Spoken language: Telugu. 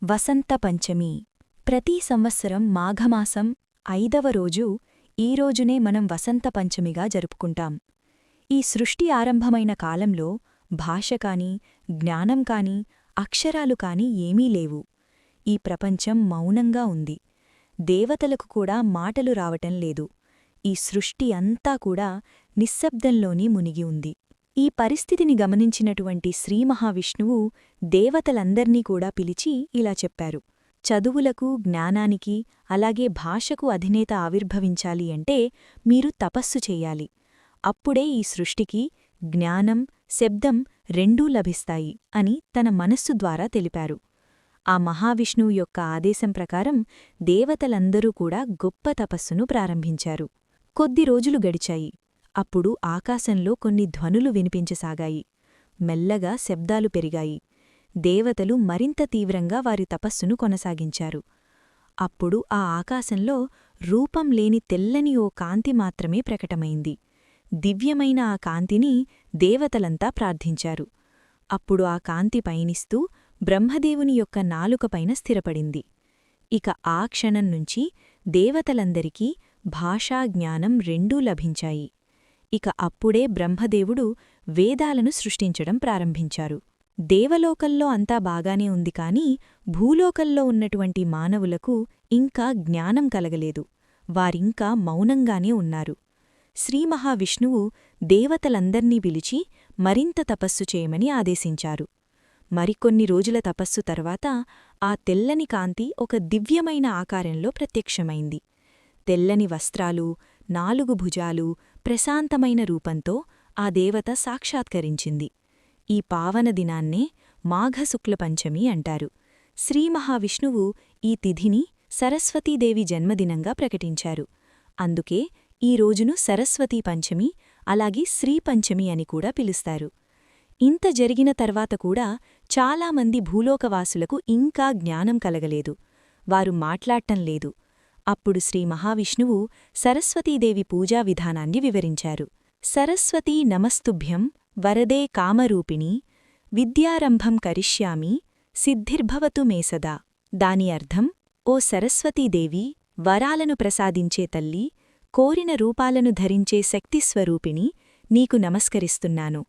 వసంత పంచమి. ప్రతి సంవత్సరం మాఘమాసం 5వ రోజు ఈ రోజునే మనం వసంత పంచమిగా జరుపుకుంటాం. ఈ సృష్టి ఆరంభమైన కాలంలో భాష కాని, జ్ఞానం కాని, అక్షరాలు కాని ఏమీ లేవు. ఈ ప్రపంచం మౌనంగా ఉంది. దేవతలకు కూడా మాటలు రావటం లేదు. ఈ సృష్టి అంతా కూడా నిశ్శబ్దంలోని మునిగి ఉంది. ఈ పరిస్థితిని గమనించినటువంటి శ్రీమహావిష్ణువు దేవతలందర్నీ కూడా పిలిచి ఇలా చెప్పారు: చదువులకు, జ్ఞానానికి, అలాగే భాషకు అధినేత ఆవిర్భవించాలి అంటే మీరు తపస్సు చెయ్యాలి. అప్పుడే ఈ సృష్టికి జ్ఞానం, శబ్దం రెండూ లభిస్తాయి అని తన మనస్సు ద్వారా తెలిపారు. ఆ మహావిష్ణువు యొక్క ఆదేశం ప్రకారం దేవతలందరూ కూడా గొప్ప తపస్సును ప్రారంభించారు. కొద్ది రోజులు గడిచాయి. అప్పుడు ఆకాశంలో కొన్ని ధ్వనులు వినిపించసాగాయి. మెల్లగా శబ్దాలు పెరిగాయి. దేవతలు మరింత తీవ్రంగా వారి తపస్సును కొనసాగించారు. అప్పుడు ఆ ఆకాశంలో రూపం లేని తెల్లని ఓ కాంతి మాత్రమే ప్రకటమైంది. దివ్యమైన ఆ కాంతిని దేవతలంతా ప్రార్థించారు. అప్పుడు ఆ కాంతి పయనిస్తూ బ్రహ్మదేవుని యొక్క నాలుకపైన స్థిరపడింది. ఇక ఆ క్షణం నుంచి దేవతలందరికీ భాషా, జ్ఞానం రెండూ లభించాయి. ఇక అప్పుడే బ్రహ్మదేవుడు వేదాలను సృష్టించడం ప్రారంభించారు. దేవలోకంలో అంతా బాగానే ఉంది కాని భూలోకంలో ఉన్నటువంటి మానవులకు ఇంకా జ్ఞానం కలగలేదు. వారింకా మౌనంగానే ఉన్నారు. శ్రీమహావిష్ణువు దేవతలందర్నీ పిలిచి మరింత తపస్సు చేయమని ఆదేశించారు. మరికొన్ని రోజుల తపస్సు తర్వాత ఆ తెల్లని కాంతి ఒక దివ్యమైన ఆకారంలో ప్రత్యక్షమైంది. తెల్లని వస్త్రాలు, 4 భుజాలు, ప్రశాంతమైన రూపంతో ఆ దేవత సాక్షాత్కరించింది. ఈ పావన దినాన్నే మాఘశుక్ల పంచమి అంటారు. శ్రీమహావిష్ణువు ఈ తిథిని సరస్వతీదేవి జన్మదినంగా ప్రకటించారు. అందుకే ఈ రోజును సరస్వతీ పంచమి, అలాగే శ్రీపంచమి అని కూడా పిలుస్తారు. ఇంత జరిగిన తర్వాత కూడా చాలామంది భూలోకవాసులకు ఇంకా జ్ఞానం కలగలేదు. వారు మాట్లాడటం లేదు. అప్పుడు శ్రీ మహావిష్ణువు సరస్వతీదేవి పూజా విధానాన్ని వివరించారు. సరస్వతీ నమస్తుభ్యం వరదే కామరూపిణి విద్యారంభం కరిష్యామి సిద్ధిర్భవతు మే సదా. దాని అర్థం: ఓ సరస్వతీదేవి, వరాలను ప్రసాదించే తల్లి, కోరిన రూపాలను ధరించే శక్తిస్వరూపిణి, నీకు నమస్కరిస్తున్నాను.